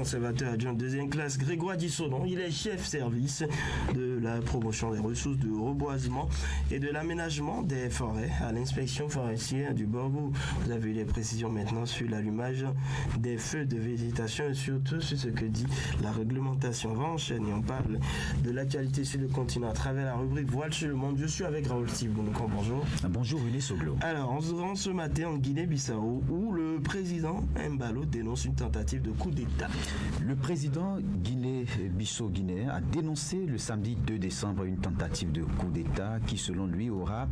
conservateur adjoint de deuxième classe, Grégoire Dissonant. Il est chef service de la promotion des ressources de reboisement et de l'aménagement des forêts à l'inspection forestière du Borgo. Vous avez eu des précisions maintenant sur l'allumage des feux de végétation et surtout sur ce que dit la réglementation. On va enchaîner, on parle de l'actualité sur le continent à travers la rubrique Voile sur le monde. Je suis avec Raoul Steve. Bonjour. Bonjour René Soglo. Alors, on se rend ce matin en Guinée-Bissau où le président Embalo dénonce une tentative de coup d'État. Le président Bissau-Guinéen a dénoncé le samedi 2 décembre une tentative de coup d'État qui, selon lui, aura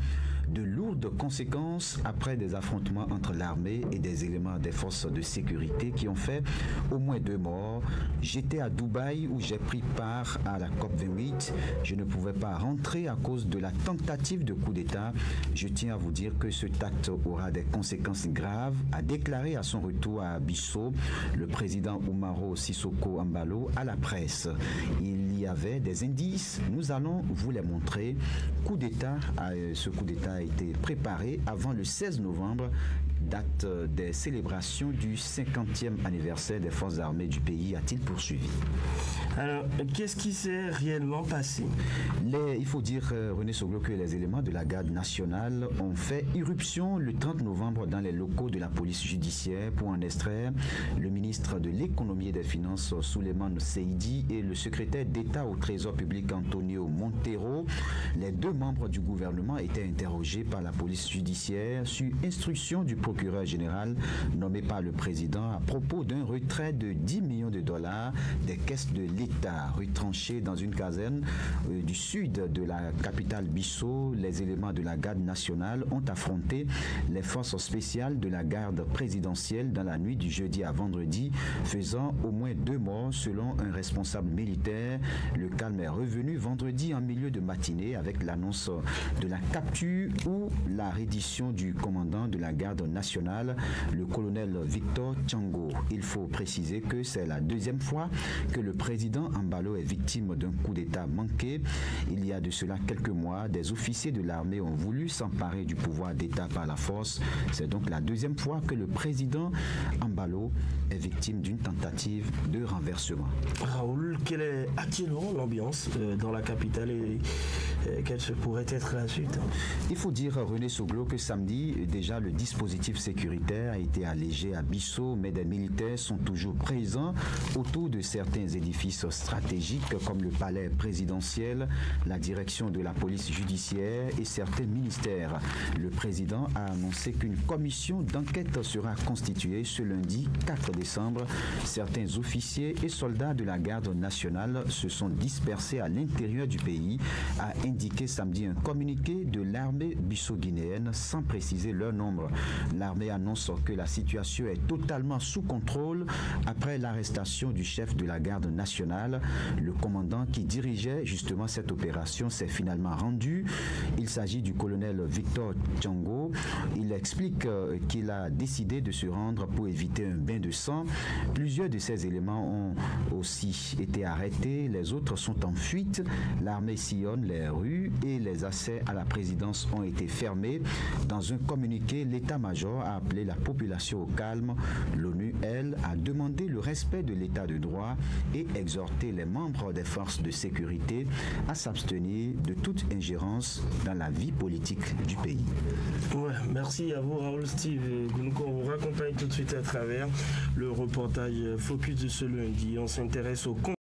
de lourdes conséquences après des affrontements entre l'armée et des éléments des forces de sécurité qui ont fait au moins 2 morts. J'étais à Dubaï où j'ai pris part à la COP28. Je ne pouvais pas rentrer à cause de la tentative de coup d'État. Je tiens à vous dire que ce acte aura des conséquences graves, a déclaré à son retour à Bissau le président Umaro Sissoko Embalo à la presse. Il y avait des indices, nous allons vous les montrer. Ce coup d'État a été préparé avant le 16 novembre, date des célébrations du 50e anniversaire des forces armées du pays, a-t-il poursuivi. Alors, qu'est-ce qui s'est réellement passé? Il faut dire, René Soglo, que les éléments de la garde nationale ont fait irruption le 30 novembre dans les locaux de la police judiciaire pour en extraire le ministre de l'économie et des finances, Souleymane Seydi, et le secrétaire d'État au Trésor public, Antonio Montero. Les 2 membres du gouvernement étaient interrogés par la police judiciaire sur instruction du procureur général nommé par le président à propos d'un retrait de 10 millions de dollars des caisses de l'État retranchées dans une caserne du sud de la capitale Bissau. Les éléments de la garde nationale ont affronté les forces spéciales de la garde présidentielle dans la nuit du jeudi à vendredi, faisant au moins 2 morts selon un responsable militaire. Le calme est revenu vendredi en milieu de matinée avec l'annonce de la capture ou la reddition du commandant de la garde nationale, le colonel Victor Tchango. Il faut préciser que c'est la 2e fois que le président Embalo est victime d'un coup d'État manqué. Il y a de cela quelques mois, des officiers de l'armée ont voulu s'emparer du pouvoir d'État par la force. C'est donc la 2e fois que le président Embalo est victime d'une tentative de renversement. Raoul, quelle est actuellement l'ambiance dans la capitale et quelle pourrait être la suite? Il faut dire, René Soglo, que samedi, déjà le dispositif sécuritaire a été allégé à Bissau, mais des militaires sont toujours présents autour de certains édifices stratégiques comme le palais présidentiel, la direction de la police judiciaire et certains ministères. Le président a annoncé qu'une commission d'enquête sera constituée ce lundi 4 décembre. Certains officiers et soldats de la garde nationale se sont dispersés à l'intérieur du pays, a indiqué samedi un communiqué de l'armée bissau-guinéenne sans préciser leur nombre. L'armée annonce que la situation est totalement sous contrôle après l'arrestation du chef de la garde nationale. Le commandant qui dirigeait justement cette opération s'est finalement rendu. Il s'agit du colonel Victor Tchango. Il explique qu'il a décidé de se rendre pour éviter un bain de sang. Plusieurs de ces éléments ont aussi été arrêtés. Les autres sont en fuite. L'armée sillonne les rues et les accès à la présidence ont été fermés. Dans un communiqué, l'état-major a appelé la population au calme. L'ONU, elle, a demandé le respect de l'état de droit et exhorté les membres des forces de sécurité à s'abstenir de toute ingérence dans la vie politique du pays. Ouais, merci à vous, Raoul Steve. On vous raccompagne tout de suite à travers le reportage Focus de ce lundi. On s'intéresse au